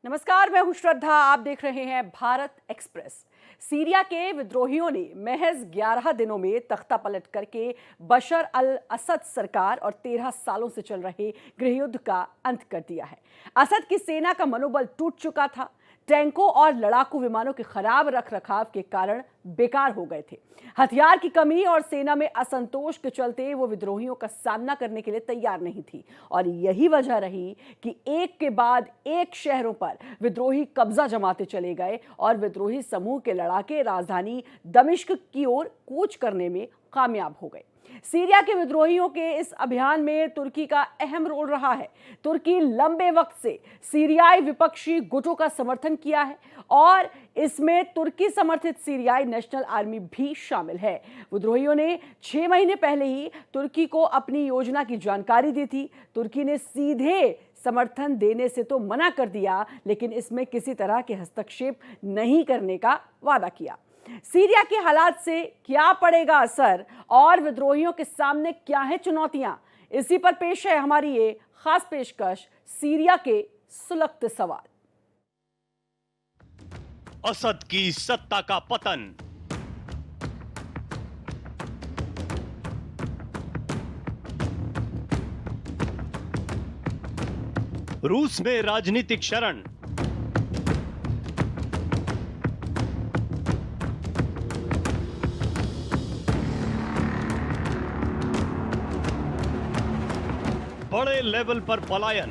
नमस्कार, मैं हूं श्रद्धा। आप देख रहे हैं भारत एक्सप्रेस। सीरिया के विद्रोहियों ने महज 11 दिनों में तख्ता पलट करके बशर अल असद सरकार और 13 सालों से चल रहे गृहयुद्ध का अंत कर दिया है। असद की सेना का मनोबल टूट चुका था। टैंकों और लड़ाकू विमानों के खराब रखरखाव के कारण बेकार हो गए थे। हथियार की कमी और सेना में असंतोष के चलते वो विद्रोहियों का सामना करने के लिए तैयार नहीं थी और यही वजह रही कि एक के बाद एक शहरों पर विद्रोही कब्जा जमाते चले गए और विद्रोही समूह के लड़ाके राजधानी दमिश्क की ओर कूच करने में कामयाब हो गए। सीरिया के विद्रोहियों के इस अभियान में तुर्की का अहम रोल रहा है। तुर्की लंबे वक्त से सीरियाई विपक्षी गुटों का समर्थन किया है और इसमें तुर्की समर्थित सीरियाई नेशनल आर्मी भी शामिल है। विद्रोहियों ने 6 महीने पहले ही तुर्की को अपनी योजना की जानकारी दी थी। तुर्की ने सीधे समर्थन देने से तो मना कर दिया, लेकिन इसमें किसी तरह के हस्तक्षेप नहीं करने का वादा किया। सीरिया के हालात से क्या पड़ेगा असर और विद्रोहियों के सामने क्या है चुनौतियां, इसी पर पेश है हमारी ये खास पेशकश, सीरिया के सुलगते सवाल। असद की सत्ता का पतन। रूस में राजनीतिक शरण। बड़े लेवल पर पलायन।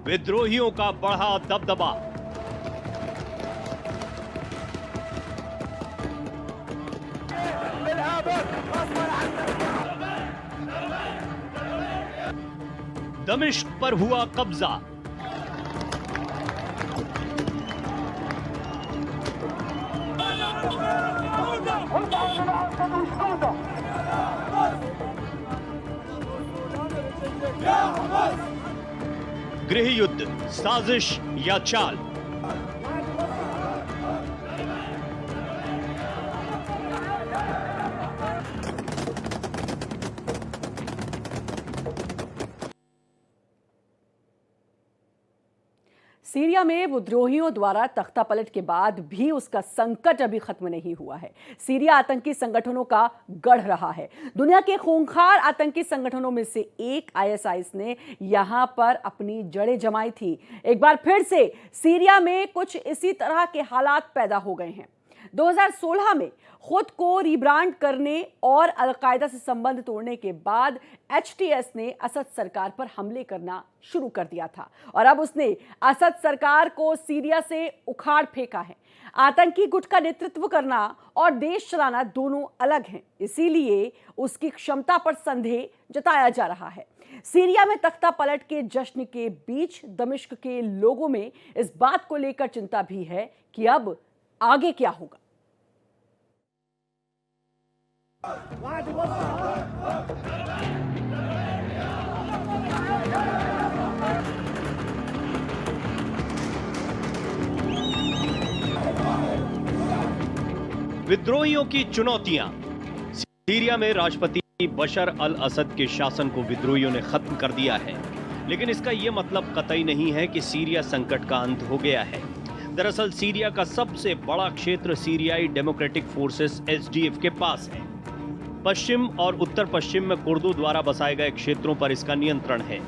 विद्रोहियों का बढ़ा दबदबा। दमिश्क पर हुआ कब्जा। गृह युद्ध, साजिश या चाल। सीरिया में विद्रोहियों द्वारा तख्ता पलट के बाद भी उसका संकट अभी खत्म नहीं हुआ है। सीरिया आतंकी संगठनों का गढ़ रहा है। दुनिया के खूंखार आतंकी संगठनों में से एक आईएसआईएस ने यहां पर अपनी जड़ें जमाई थी। एक बार फिर से सीरिया में कुछ इसी तरह के हालात पैदा हो गए हैं। 2016 में खुद को रिब्रांड करने और अलकायदा से संबंध तोड़ने के बाद एचटीएस ने असद सरकार पर हमले करना शुरू कर दिया था और अब उसने असद सरकार को सीरिया से उखाड़ फेंका है। आतंकी गुट का नेतृत्व करना और देश चलाना दोनों अलग हैं, इसीलिए उसकी क्षमता पर संदेह जताया जा रहा है। सीरिया में तख्ता पलट के जश्न के बीच दमिश्क के लोगों में इस बात को लेकर चिंता भी है कि अब आगे क्या होगा। विद्रोहियों की चुनौतियां। सीरिया में राष्ट्रपति बशर अल असद के शासन को विद्रोहियों ने खत्म कर दिया है, लेकिन इसका यह मतलब कतई नहीं है कि सीरिया संकट का अंत हो गया है। दरअसल सीरिया का सबसे बड़ा क्षेत्र सीरियाई डेमोक्रेटिक फोर्सेस एसडीएफ के पास है। पश्चिम और उत्तर पश्चिम में कुर्दों द्वारा बसाए गए क्षेत्रों पर इसका नियंत्रण है।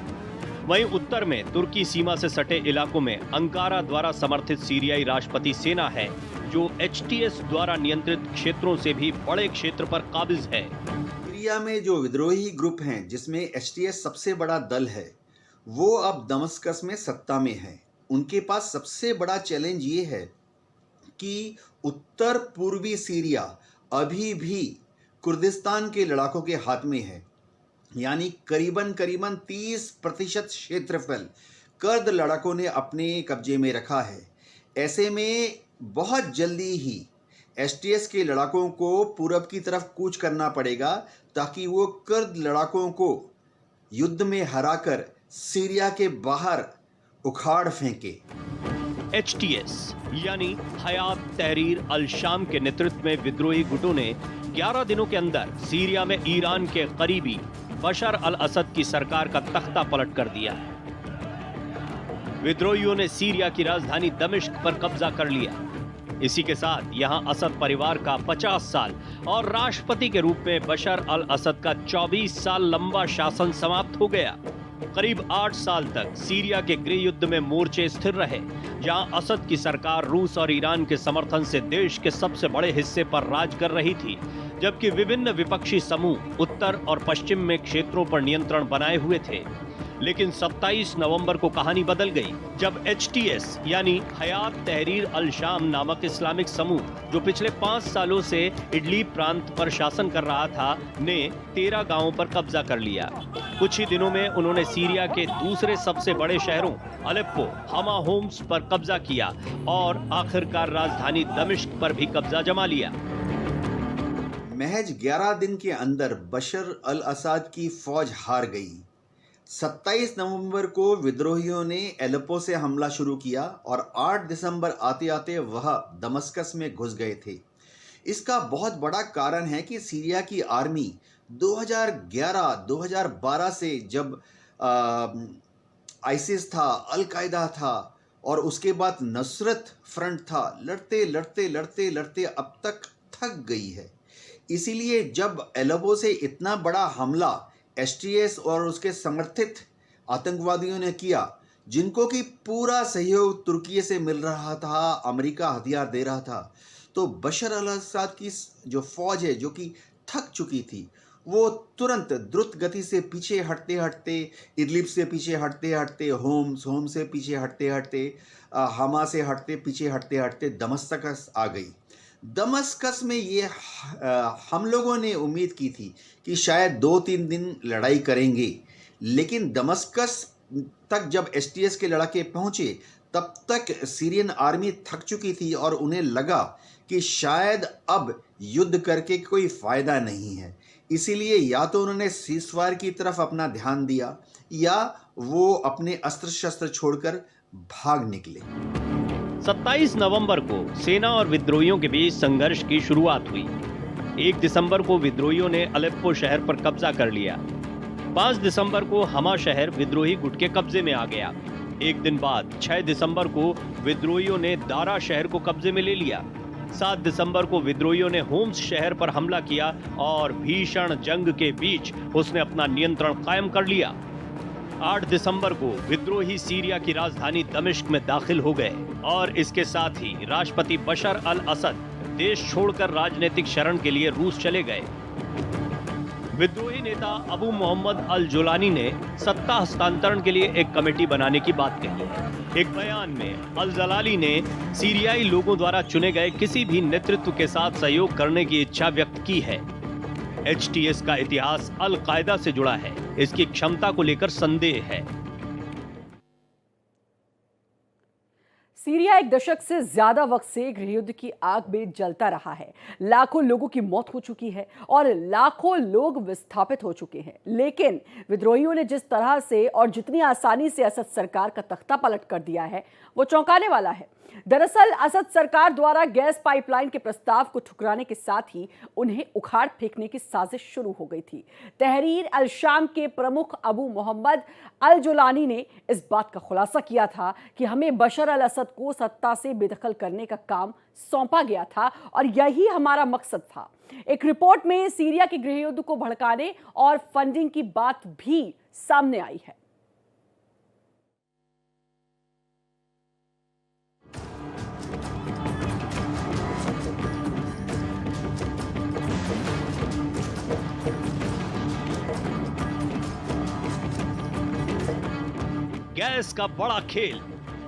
वहीं उत्तर में तुर्की सीमा से सटे इलाकों में अंकारा द्वारा समर्थित सीरियाई राष्ट्रपति सेना है, जो एचटीएस द्वारा नियंत्रित क्षेत्रों से भी बड़े क्षेत्र पर काबिज है। सीरिया में जो विद्रोही ग्रुप हैं, जिसमें एचटीएस सबसे बड़ा दल है, वो अब दमिश्क में सत्ता में है। उनके पास सबसे बड़ा चैलेंज ये है कि उत्तर पूर्वी सीरिया अभी भी कुर्दिस्तान के लड़ाकों के हाथ में है, यानी करीबन 30% क्षेत्रफल कर्द लड़ाकों ने अपने कब्जे में रखा है। ऐसे में बहुत जल्दी ही एचटीएस के लड़ाकों को पूरब की तरफ कूच करना पड़ेगा ताकि वो कर्द लड़ाकों को युद्ध में हराकर सीरिया के बाहर उखाड़ फेंके। एचटीएस यानी हयात तहरीर अल शाम के नेतृत्व में विद्रोही गुटों ने 11 दिनों के अंदर सीरिया में ईरान के करीबी बशर अल असद की सरकार का तख्ता पलट कर दिया है। विद्रोहियों ने सीरिया की राजधानी दमिश्क पर कब्जा कर लिया। इसी के साथ यहां असद परिवार का 50 साल और राष्ट्रपति के रूप में बशर अल असद का 24 साल लंबा शासन समाप्त हो गया। करीब 8 साल तक सीरिया के गृह युद्ध में मोर्चे स्थिर रहे, जहां असद की सरकार रूस और ईरान के समर्थन से देश के सबसे बड़े हिस्से पर राज कर रही थी, जबकि विभिन्न विपक्षी समूह उत्तर और पश्चिम में क्षेत्रों पर नियंत्रण बनाए हुए थे। लेकिन 27 नवंबर को कहानी बदल गई, जब HTS यानी हयात तहरीर अल शाम नामक इस्लामिक समूह, जो पिछले 5 सालों से इडलीब प्रांत पर शासन कर रहा था, ने 13 गांवों पर कब्जा कर लिया। कुछ ही दिनों में उन्होंने सीरिया के दूसरे सबसे बड़े शहरों अलेप्पो, हमा होम्स पर कब्जा किया और आखिरकार राजधानी दमिश्क पर भी कब्जा जमा लिया। महज 11 दिन के अंदर बशर अल असद की फौज हार गई। 27 नवंबर को विद्रोहियों ने एलेप्पो से हमला शुरू किया और 8 दिसंबर आते आते वह दमस्कस में घुस गए थे। इसका बहुत बड़ा कारण है कि सीरिया की आर्मी 2011-2012 से जब आइसिस था, अल कायदा था और उसके बाद नुसरत फ्रंट था, लड़ते अब तक थक गई है। इसीलिए जब एलेप्पो से इतना बड़ा हमला HTS और उसके समर्थित आतंकवादियों ने किया, जिनको कि पूरा सहयोग तुर्की से मिल रहा था, अमेरिका हथियार दे रहा था, तो बशर अल असद की जो फौज है, जो कि थक चुकी थी, वो तुरंत द्रुत गति से पीछे हटते इदलिब से पीछे हटते होम से पीछे हटते हमा से पीछे हटते दमस्कस आ गई। दमस्कस में ये हम लोगों ने उम्मीद की थी कि शायद 2-3 दिन लड़ाई करेंगे, लेकिन दमस्कस तक जब HTS के लड़ाके पहुंचे, तब तक सीरियन आर्मी थक चुकी थी और उन्हें लगा कि शायद अब युद्ध करके कोई फ़ायदा नहीं है। इसीलिए या तो उन्होंने सीज़फायर की तरफ अपना ध्यान दिया या वो अपने अस्त्र शस्त्र छोड़कर भाग निकले। 27 नवंबर को सेना और विद्रोहियों के बीच संघर्ष की शुरुआत हुई। 1 दिसंबर को विद्रोहियों ने अलेप्पो शहर पर कब्जा कर लिया। 5 दिसंबर को हमा शहर विद्रोही गुट के कब्जे में आ गया। एक दिन बाद 6 दिसंबर को विद्रोहियों ने दारा शहर को कब्जे में ले लिया। 7 दिसंबर को विद्रोहियों ने होम्स शहर पर हमला किया और भीषण जंग के बीच उसने अपना नियंत्रण कायम कर लिया। 8 दिसंबर को विद्रोही सीरिया की राजधानी दमिश्क में दाखिल हो गए और इसके साथ ही राष्ट्रपति बशर अल असद देश छोड़कर राजनीतिक शरण के लिए रूस चले गए। विद्रोही नेता अबू मोहम्मद अल जोलानी ने सत्ता हस्तांतरण के लिए एक कमेटी बनाने की बात कही है। एक बयान में अल जलाली ने सीरियाई लोगों द्वारा चुने गए किसी भी नेतृत्व के साथ सहयोग करने की इच्छा व्यक्त की है। HTS का इतिहास अल कायदा से जुड़ा है, इसकी क्षमता को लेकर संदेह है। सीरिया एक दशक से ज्यादा वक्त से गृहयुद्ध की आग में जलता रहा है। लाखों लोगों की मौत हो चुकी है और लाखों लोग विस्थापित हो चुके हैं। लेकिन विद्रोहियों ने जिस तरह से और जितनी आसानी से असद सरकार का तख्ता पलट कर दिया है, वो चौंकाने वाला है। दरअसल असद सरकार द्वारा गैस पाइपलाइन के प्रस्ताव को ठुकराने के साथ ही उन्हें उखाड़ फेंकने की साजिश शुरू हो गई थी। तहरीर अल शाम के प्रमुख अबू मोहम्मद अल जोलानी ने इस बात का खुलासा किया था कि हमें बशर अल असद को सत्ता से बेदखल करने का काम सौंपा गया था और यही हमारा मकसद था। एक रिपोर्ट में सीरिया के गृहयुद्ध को भड़काने और फंडिंग की बात भी सामने आई है। गैस का बड़ा खेल।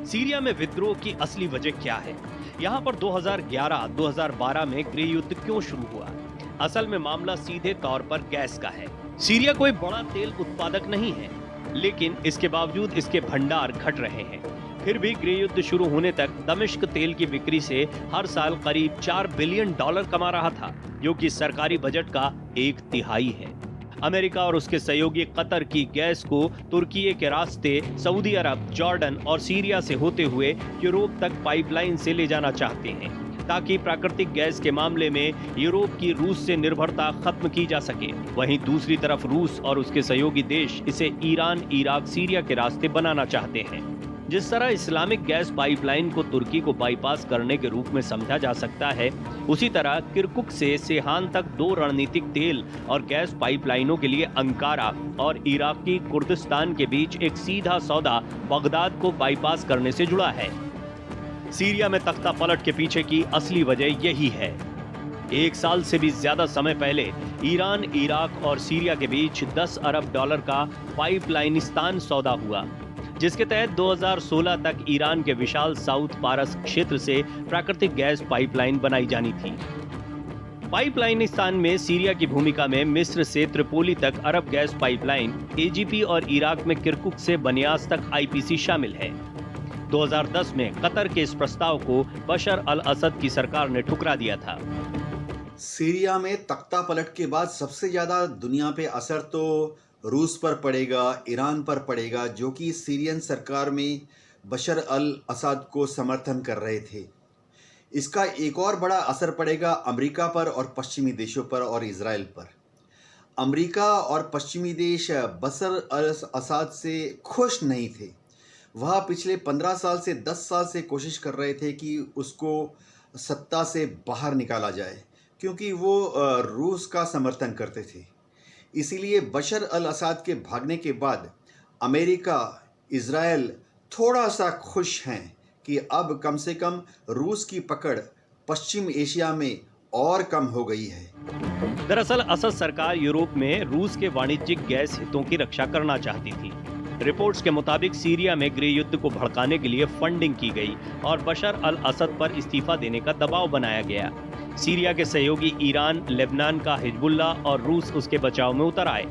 सीरिया में विद्रोह की असली वजह क्या है? यहाँ पर 2011-2012 में गृह युद्ध क्यों शुरू हुआ? असल में मामला सीधे तौर पर गैस का है। सीरिया कोई बड़ा तेल उत्पादक नहीं है, लेकिन इसके बावजूद इसके भंडार घट रहे हैं। फिर भी गृह युद्ध शुरू होने तक दमिश्क तेल की बिक्री से हर साल करीब $4 बिलियन कमा रहा था, जो कि सरकारी बजट का 1/3 है। अमेरिका और उसके सहयोगी कतर की गैस को तुर्की के रास्ते सऊदी अरब, जॉर्डन और सीरिया से होते हुए यूरोप तक पाइपलाइन से ले जाना चाहते हैं। ताकि प्राकृतिक गैस के मामले में यूरोप की रूस से निर्भरता खत्म की जा सके। वहीं दूसरी तरफ रूस और उसके सहयोगी देश इसे ईरान, इराक, सीरिया के रास्ते बनाना चाहते हैं। जिस तरह इस्लामिक गैस पाइपलाइन को तुर्की को बाईपास करने के रूप में समझा जा सकता है, उसी तरह किरकुक से सेहान तक 2 रणनीतिक तेल और गैस पाइपलाइनों के लिए अंकारा और इराकी कुर्दिस्तान के बीच एक सीधा सौदा बगदाद को बाईपास करने से जुड़ा है। सीरिया में तख्ता पलट के पीछे की असली वजह यही है। 1 साल से भी ज्यादा समय पहले ईरान, इराक और सीरिया के बीच $10 अरब का पाइपलाइनिस्तान सौदा हुआ, जिसके तहत 2016 तक ईरान के विशाल साउथ पारस क्षेत्र से प्राकृतिक गैस पाइपलाइन बनाई जानी थी। पाइपलाइनिस्तान में सीरिया की भूमिका में मिस्र से त्रिपोली तक अरब गैस पाइपलाइन, एजीपी और इराक में किरकुक से बनियास तक आईपीसी शामिल है। 2010 में कतर के इस प्रस्ताव को बशर अल असद की सरकार ने ठुकरा दिया था। सीरिया में तख्ता पलट के बाद सबसे ज़्यादा दुनिया पे असर तो रूस पर पड़ेगा, ईरान पर पड़ेगा, जो कि सीरियन सरकार में बशर अल असद को समर्थन कर रहे थे। इसका एक और बड़ा असर पड़ेगा अमेरिका पर और पश्चिमी देशों पर और इजराइल पर। अमेरिका और पश्चिमी देश बशर अल असद से खुश नहीं थे। वह पिछले 15 साल से 10 साल से कोशिश कर रहे थे कि उसको सत्ता से बाहर निकाला जाए, क्योंकि वो रूस का समर्थन करते थे। इसीलिए बशर अल असद के भागने के बाद अमेरिका, इजराइल थोड़ा सा खुश हैं कि अब कम से कम रूस की पकड़ पश्चिम एशिया में और कम हो गई है। दरअसल असद सरकार यूरोप में रूस के वाणिज्यिक गैस हितों की रक्षा करना चाहती थी। रिपोर्ट्स के मुताबिक सीरिया में गृह युद्ध को भड़काने के लिए फंडिंग की गई और बशर अल असद पर इस्तीफा देने का दबाव बनाया गया। सीरिया के सहयोगी ईरान, लेबनान का हिजबुल्ला और रूस उसके बचाव में उतर आए।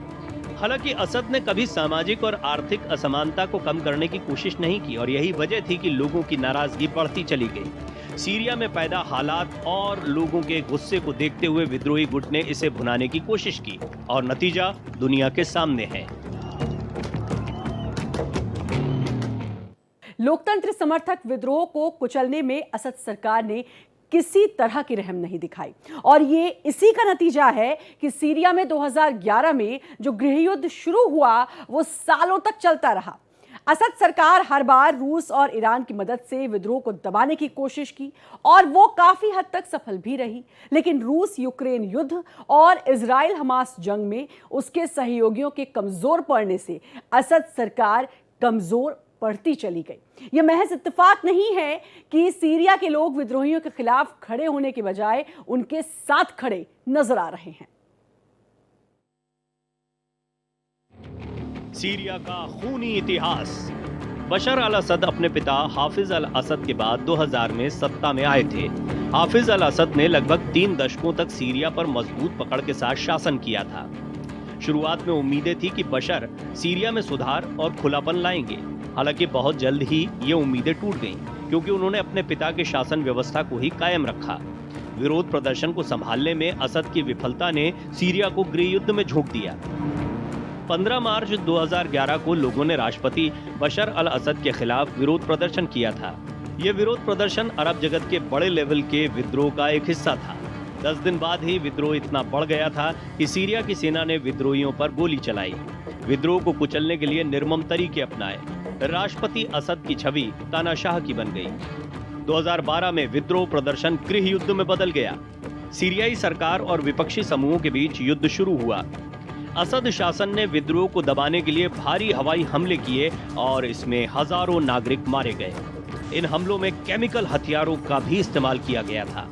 हालांकि असद ने कभी सामाजिक और आर्थिक असमानता को कम करने की कोशिश नहीं की और यही वजह थी कि लोगों की नाराजगी बढ़ती चली गई। सीरिया में पैदा हालात और लोगों के गुस्से को देखते हुए विद्रोही गुट ने इसे भुनाने की कोशिश की और नतीजा दुनिया के सामने है। लोकतंत्र समर्थक विद्रोह को कुचलने में असद सरकार ने किसी तरह की रहम नहीं दिखाई और ये इसी का नतीजा है कि सीरिया में 2011 में जो गृहयुद्ध शुरू हुआ वो सालों तक चलता रहा। असद सरकार हर बार रूस और ईरान की मदद से विद्रोह को दबाने की कोशिश की और वो काफी हद तक सफल भी रही, लेकिन रूस यूक्रेन युद्ध और इजराइल हमास जंग में उसके सहयोगियों के कमजोर पड़ने से असद सरकार कमजोर पड़ती चली गई। यह महज इत्तेफाक नहीं है कि सीरिया के लोग विद्रोहियों के खिलाफ खड़े होने के बजाय उनके साथ खड़े नजर आ रहे हैं। सीरिया का खूनी इतिहास। बशर अल असद अपने पिता हाफिज अल असद के बाद 2000 में सत्ता में आए थे। हाफिज अल असद ने लगभग 3 दशकों तक सीरिया पर मजबूत पकड़ के साथ शासन किया था। शुरुआत में उम्मीदें थी कि बशर सीरिया में सुधार और खुलापन लाएंगे। हालांकि बहुत जल्द ही ये उम्मीदें टूट गईं, क्योंकि उन्होंने अपने पिता के शासन व्यवस्था को ही कायम रखा। विरोध प्रदर्शन को संभालने में असद की विफलता ने सीरिया को गृह युद्ध में झोंक दिया। 15 मार्च 2011 को लोगों ने राष्ट्रपति बशर अल असद के खिलाफ विरोध प्रदर्शन किया था। यह विरोध प्रदर्शन अरब जगत के बड़े लेवल के विद्रोह का एक हिस्सा था। 10 दिन बाद ही विद्रोह इतना बढ़ गया था कि सीरिया की सेना ने विद्रोहियों पर गोली चलाई। विद्रोह को कुचलने के लिए निर्मम तरीके अपनाए। राष्ट्रपति असद की छवि तानाशाह की बन गई। 2012 में विद्रोह प्रदर्शन गृह युद्ध में बदल गया। सीरियाई सरकार और विपक्षी समूहों के बीच युद्ध शुरू हुआ। असद शासन ने विद्रोह को दबाने के लिए भारी हवाई हमले किए और इसमें हजारों नागरिक मारे गए। इन हमलों में केमिकल हथियारों का भी इस्तेमाल किया गया था।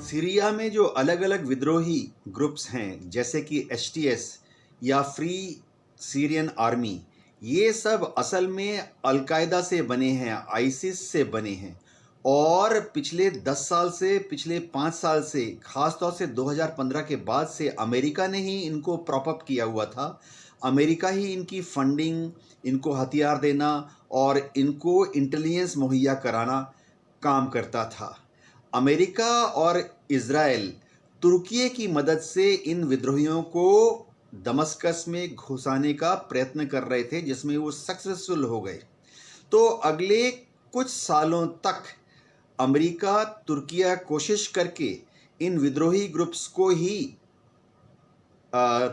सीरिया में जो अलग अलग विद्रोही ग्रुप्स हैं, जैसे कि एचटीएस या फ्री सीरियन आर्मी, ये सब असल में अलकायदा से बने हैं, आईसिस से बने हैं और पिछले 10 साल से, पिछले 5 साल से, ख़ासतौर से 2015 के बाद से अमेरिका ने ही इनको प्रॉप अप किया हुआ था। अमेरिका ही इनकी फंडिंग, इनको हथियार देना और इनको इंटेलिजेंस मुहैया कराना काम करता था। अमेरिका और इजराइल तुर्की की मदद से इन विद्रोहियों को दमस्कस में घुसाने का प्रयत्न कर रहे थे, जिसमें वो सक्सेसफुल हो गए। तो अगले कुछ सालों तक अमेरिका तुर्किया कोशिश करके इन विद्रोही ग्रुप्स को ही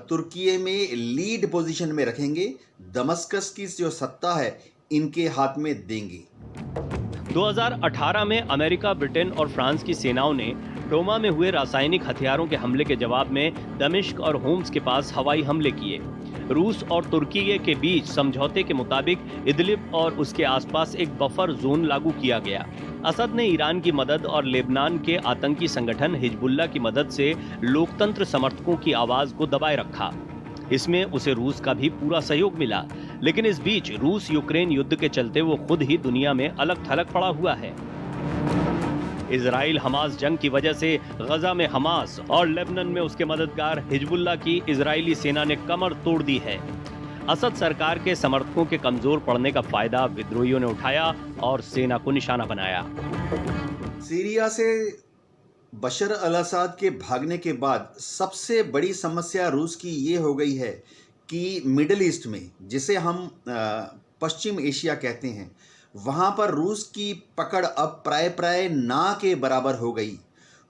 तुर्की में लीड पोजीशन में रखेंगे, दमस्कस की जो सत्ता है इनके हाथ में देंगे। 2018 में अमेरिका, ब्रिटेन और फ्रांस की सेनाओं ने डोमा में हुए रासायनिक हथियारों के हमले के जवाब में दमिश्क और होम्स के पास हवाई हमले किए। रूस और तुर्की के बीच समझौते के मुताबिक इदलिब और उसके आसपास एक बफर जोन लागू किया गया। असद ने ईरान की मदद और लेबनान के आतंकी संगठन हिजबुल्लाह की मदद से लोकतंत्र समर्थकों की आवाज को दबाए रखा। इसमें उसे रूस का भी पूरा सहयोग मिला, लेकिन इस बीच रूस यूक्रेन युद्ध के चलते वो खुद ही दुनिया में अलग थलग पड़ा हुआ है। इजराइल हमास जंग की वजह से गजा में हमास और लेबनान में उसके मददगार हिजबुल्लाह की इजरायली सेना ने कमर तोड़ दी है। असद सरकार के समर्थकों के कमजोर पड़ने का फायदा विद्रोहियों ने उठाया और सेना को निशाना बनाया। सीरिया से बशर अल असद के भागने के बाद सबसे बड़ी समस्या रूस की ये हो गई है कि मिडिल ईस्ट में, जिसे हम पश्चिम एशिया कहते हैं, वहाँ पर रूस की पकड़ अब प्राय ना के बराबर हो गई।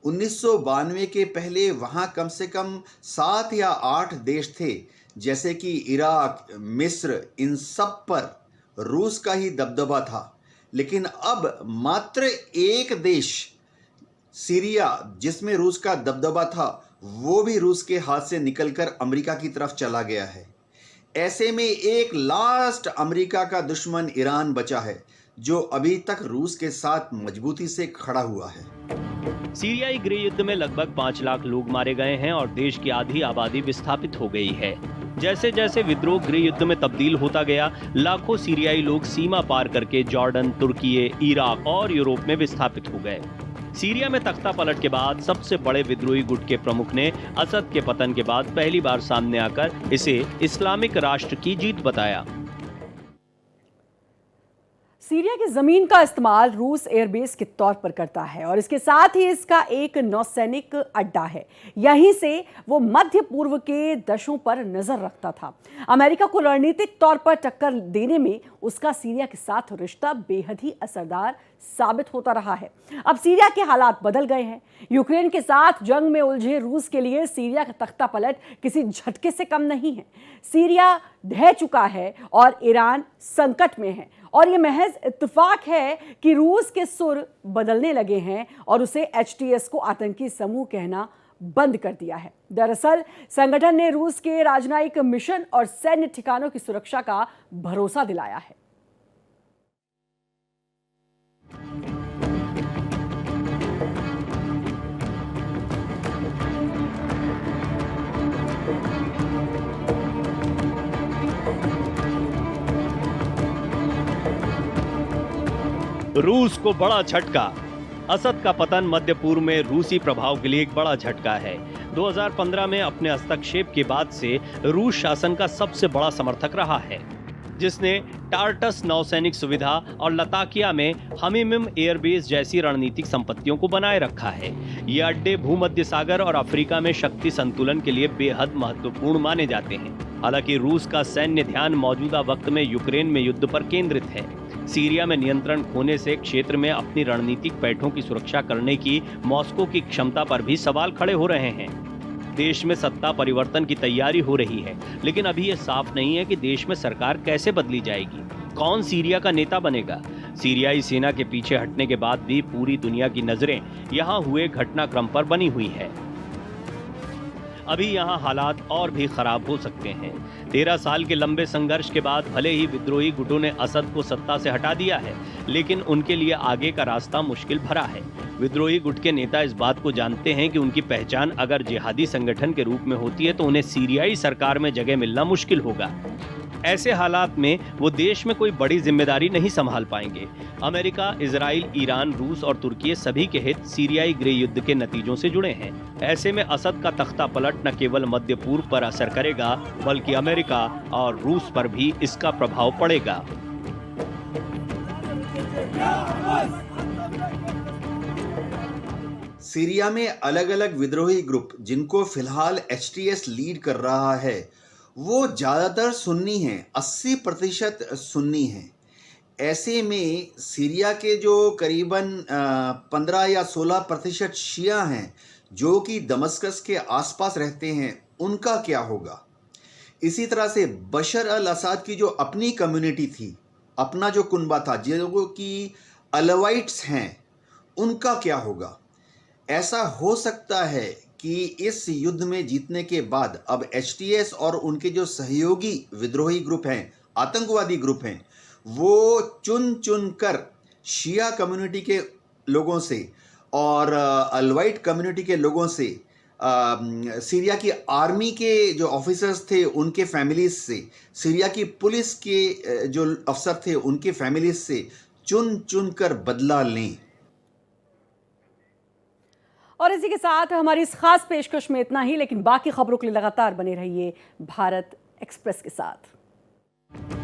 1992 के पहले वहाँ कम से कम 7 या 8 देश थे, जैसे कि इराक, मिस्र, इन सब पर रूस का ही दबदबा था। लेकिन अब मात्र एक देश, सीरिया, जिसमें रूस का दबदबा था, वो भी रूस के हाथ से निकलकर अमेरिका की तरफ चला गया है। ऐसे में एक लास्ट अमेरिका का दुश्मन ईरान बचा है, जो अभी तक रूस के साथ मजबूती से खड़ा हुआ है। सीरियाई गृह युद्ध में लगभग 5 लाख लोग मारे गए हैं और देश की आधी आबादी विस्थापित हो गई है। जैसे जैसे विद्रोह गृह युद्ध में तब्दील होता गया, लाखों सीरियाई लोग सीमा पार करके जॉर्डन, तुर्की, इराक और यूरोप में विस्थापित हो गए। सीरिया में तख्ता पलट के बाद सबसे बड़े विद्रोही गुट के प्रमुख ने असद के पतन के बाद पहली बार सामने आकर इसे इस्लामिक राष्ट्र की जीत बताया। सीरिया की जमीन का इस्तेमाल रूस एयरबेस के तौर पर करता है और इसके साथ ही इसका एक नौसैनिक अड्डा है। यहीं से वो मध्य पूर्व के देशों पर नजर रखता था। अमेरिका को रणनीतिक तौर पर टक्कर देने में उसका सीरिया के साथ रिश्ता बेहद ही असरदार साबित होता रहा है। अब सीरिया के हालात बदल गए हैं। यूक्रेन के साथ जंग में उलझे रूस के लिए सीरिया का तख्ता पलट किसी झटके से कम नहीं है। सीरिया ढह चुका है और ईरान संकट में है और ये महज इत्तेफाक है कि रूस के सुर बदलने लगे हैं और उसे HTS को आतंकी समूह कहना बंद कर दिया है। दरअसल संगठन ने रूस के राजनयिक मिशन और सैन्य ठिकानों की सुरक्षा का भरोसा दिलाया है। रूस को बड़ा झटका। असद का पतन मध्य पूर्व में रूसी प्रभाव के लिए एक बड़ा झटका है। 2015 में अपने हस्तक्षेप के बाद से रूस शासन का सबसे बड़ा समर्थक रहा है, जिसने टार्टस नौसैनिक सुविधा और लताकिया में हमीमिम एयरबेस जैसी रणनीतिक संपत्तियों को बनाए रखा है। ये अड्डे भूमध्य सागर और अफ्रीका में शक्ति संतुलन के लिए बेहद महत्वपूर्ण माने जाते हैं। हालांकि रूस का सैन्य ध्यान मौजूदा वक्त में यूक्रेन में युद्ध पर केंद्रित है। सीरिया में नियंत्रण खोने से क्षेत्र में अपनी रणनीतिक पैठों की सुरक्षा करने की मॉस्को की क्षमता पर भी सवाल खड़े हो रहे हैं। देश में सत्ता परिवर्तन की तैयारी हो रही है, लेकिन अभी यह साफ नहीं है कि देश में सरकार कैसे बदली जाएगी, कौन सीरिया का नेता बनेगा। सीरियाई सेना के पीछे हटने के बाद भी पूरी दुनिया की नजरें यहां हुए घटनाक्रम पर बनी हुई है। अभी यहां हालात और भी खराब हो सकते हैं। 13 साल के लंबे संघर्ष के बाद भले ही विद्रोही गुटों ने असद को सत्ता से हटा दिया है, लेकिन उनके लिए आगे का रास्ता मुश्किल भरा है। विद्रोही गुट के नेता इस बात को जानते हैं कि उनकी पहचान अगर जिहादी संगठन के रूप में होती है तो उन्हें सीरियाई सरकार में जगह मिलना मुश्किल होगा। ऐसे हालात में वो देश में कोई बड़ी जिम्मेदारी नहीं संभाल पाएंगे। अमेरिका, इजराइल, ईरान, रूस और तुर्की सभी के हित सीरियाई गृह युद्ध के नतीजों से जुड़े हैं। ऐसे में असद का तख्ता पलट न केवल मध्य पूर्व पर असर करेगा, बल्कि अमेरिका और रूस पर भी इसका प्रभाव पड़ेगा। सीरिया में अलग अलग विद्रोही ग्रुप जिनको फिलहाल HTS लीड कर रहा है, वो ज़्यादातर सुन्नी हैं, 80% सुन्नी हैं। ऐसे में सीरिया के जो करीबन 15 या 16% शिया हैं जो कि दमस्कस के आसपास रहते हैं, उनका क्या होगा? इसी तरह से बशर अल असद की जो अपनी कम्युनिटी थी, अपना जो कुनबा था, जो कि अलवाइट्स हैं, उनका क्या होगा? ऐसा हो सकता है कि इस युद्ध में जीतने के बाद अब एचटीएस और उनके जो सहयोगी विद्रोही ग्रुप हैं, आतंकवादी ग्रुप हैं, वो चुन चुन कर शिया कम्युनिटी के लोगों से और अलवाइट कम्युनिटी के लोगों से, सीरिया की आर्मी के जो ऑफिसर्स थे उनके फैमिलीज से, सीरिया की पुलिस के जो अफसर थे उनके फैमिलीज से चुन चुन कर बदला लें। और इसी के साथ हमारी इस खास पेशकश में इतना ही, लेकिन बाकी खबरों के लिए लगातार बने रहिए भारत एक्सप्रेस के साथ।